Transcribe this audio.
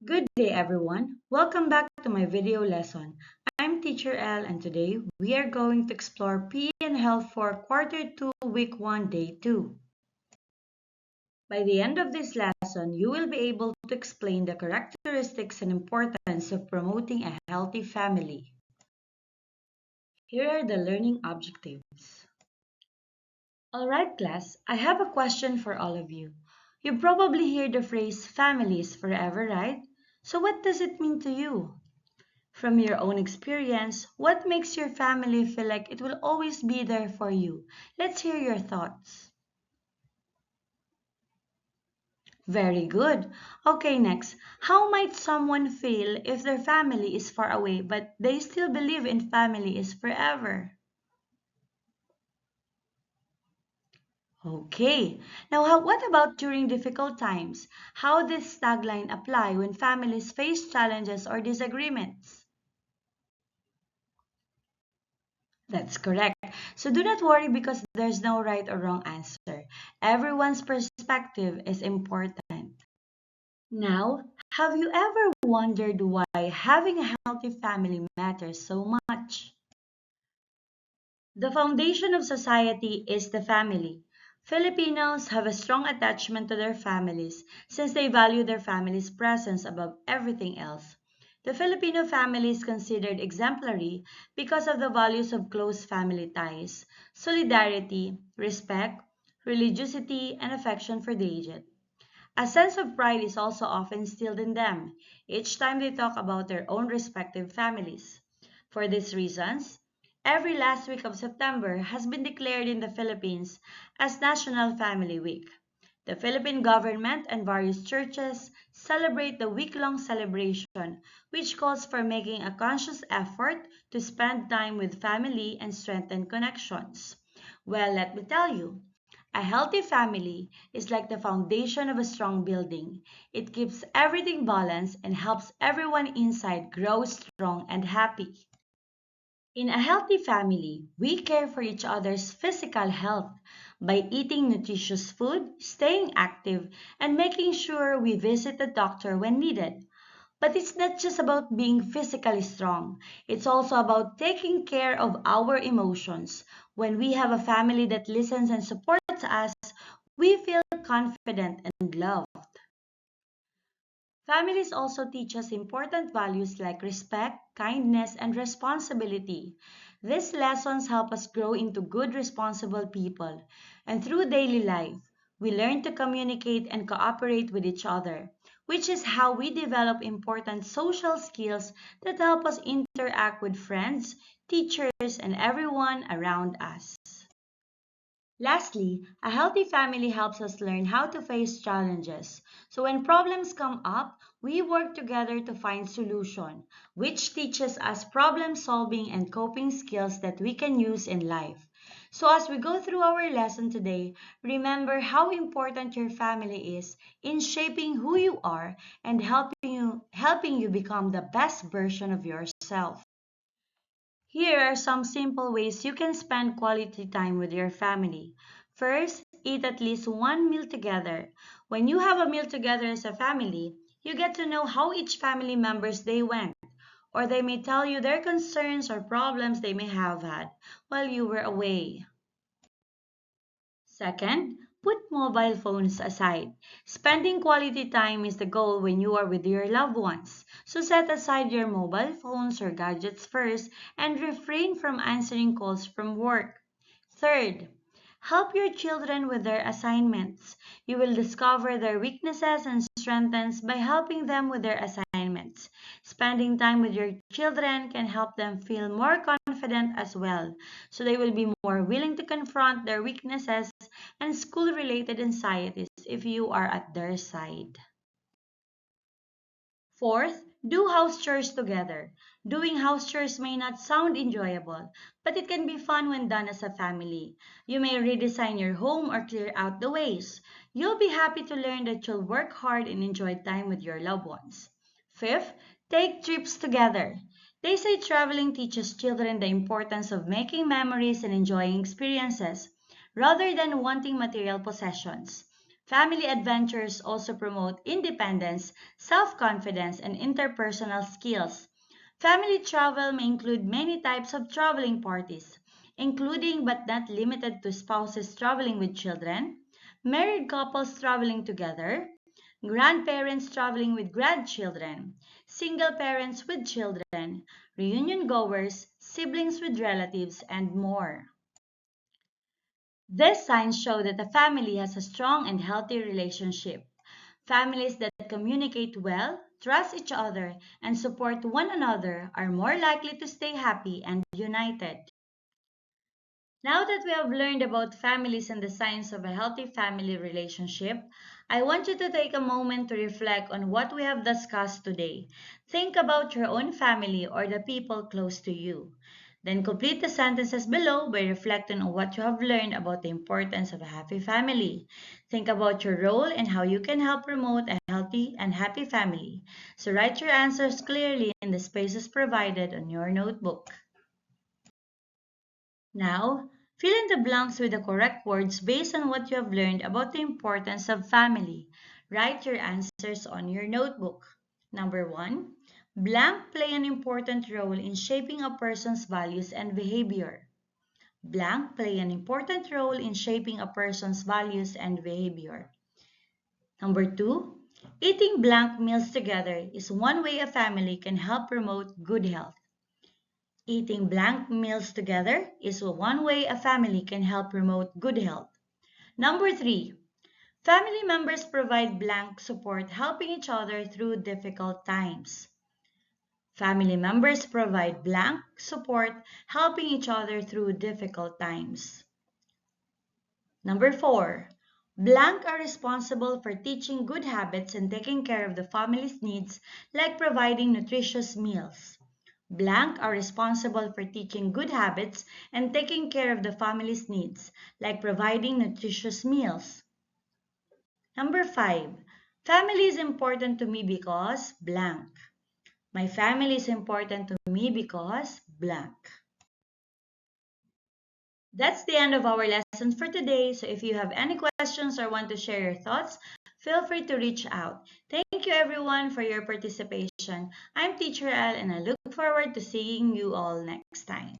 Good day everyone. Welcome back to my video lesson. I'm Teacher L and today we are going to explore PE and Health for Quarter 2, Week 1, Day 2. By the end of this lesson, you will be able to explain the characteristics and importance of promoting a healthy family. Here are the learning objectives. Alright class, I have a question for all of you. You probably hear the phrase family is forever, right? So what does it mean to you? From your own experience, what makes your family feel like it will always be there for you? Let's hear your thoughts. Very good. Okay, next. How might someone feel if their family is far away but they still believe in family is forever? Okay. Now, what about during difficult times? How does this tagline apply when families face challenges or disagreements? That's correct. So do not worry because there's no right or wrong answer. Everyone's perspective is important. Now, have you ever wondered why having a healthy family matters so much? The foundation of society is the family. Filipinos have a strong attachment to their families since they value their family's presence above everything else. The Filipino family is considered exemplary because of the values of close family ties, solidarity, respect, religiosity, and affection for the aged. A sense of pride is also often instilled in them each time they talk about their own respective families. For these reasons, every last week of September has been declared in the Philippines as National Family Week. The Philippine government and various churches celebrate the week-long celebration, which calls for making a conscious effort to spend time with family and strengthen connections. Well, let me tell you, a healthy family is like the foundation of a strong building. It keeps everything balanced and helps everyone inside grow strong and happy. In a healthy family, we care for each other's physical health by eating nutritious food, staying active, and making sure we visit the doctor when needed. But it's not just about being physically strong, it's also about taking care of our emotions. When we have a family that listens and supports us, we feel confident and loved. Families also teach us important values like respect, kindness, and responsibility. These lessons help us grow into good, responsible people. And through daily life, we learn to communicate and cooperate with each other, which is how we develop important social skills that help us interact with friends, teachers, and everyone around us. Lastly, a healthy family helps us learn how to face challenges. So when problems come up, we work together to find solution, which teaches us problem solving and coping skills that we can use in life. So as we go through our lesson today, remember how important your family is in shaping who you are and helping you become the best version of yourself. Here are some simple ways you can spend quality time with your family. First, eat at least one meal together. When you have a meal together as a family, you get to know how each family member's day went, or they may tell you their concerns or problems they may have had while you were away. Second, put mobile phones aside. Spending quality time is the goal when you are with your loved ones. So set aside your mobile phones or gadgets first and refrain from answering calls from work. Third, help your children with their assignments. You will discover their weaknesses and strengths by helping them with their assignments. Spending time with your children can help them feel more confident as well, so they will be more willing to confront their weaknesses and school related anxieties if you are at their side. Fourth, do house chores together. Doing house chores may not sound enjoyable, but it can be fun when done as a family. You may redesign your home or clear out the waste. You'll be happy to learn that you'll work hard and enjoy time with your loved ones. Fifth, take trips together. They say traveling teaches children the importance of making memories and enjoying experiences rather than wanting material possessions. Family adventures also promote independence, self-confidence, and interpersonal skills. Family travel may include many types of traveling parties, including but not limited to spouses traveling with children, married couples traveling together, grandparents traveling with grandchildren, single parents with children, reunion goers, siblings with relatives, and more. These signs show that a family has a strong and healthy relationship. Families that communicate well, trust each other, and support one another are more likely to stay happy and united. Now that we have learned about families and the signs of a healthy family relationship, I want you to take a moment to reflect on what we have discussed today. Think about your own family or the people close to you. Then complete the sentences below by reflecting on what you have learned about the importance of a happy family. Think about your role and how you can help promote a healthy and happy family. So write your answers clearly in the spaces provided on your notebook. Now, fill in the blanks with the correct words based on what you have learned about the importance of family. Write your answers on your notebook. Number 1. Blank play an important role in shaping a person's values and behavior. Blank play an important role in shaping a person's values and behavior. Number 2. Eating blank meals together is one way a family can help promote good health. Eating blank meals together is one way a family can help promote good health. Number 3. Family members provide blank support, helping each other through difficult times. Family members provide blank support, helping each other through difficult times. Number 4. Blank are responsible for teaching good habits and taking care of the family's needs, like providing nutritious meals. Blank are responsible for teaching good habits and taking care of the family's needs, like providing nutritious meals. Number 5. Family is important to me because blank. My family is important to me because blank. That's the end of our lesson for today. So if you have any questions or want to share your thoughts, feel free to reach out. Thank you everyone for your participation. I'm Teacher Elle and I look forward to seeing you all next time.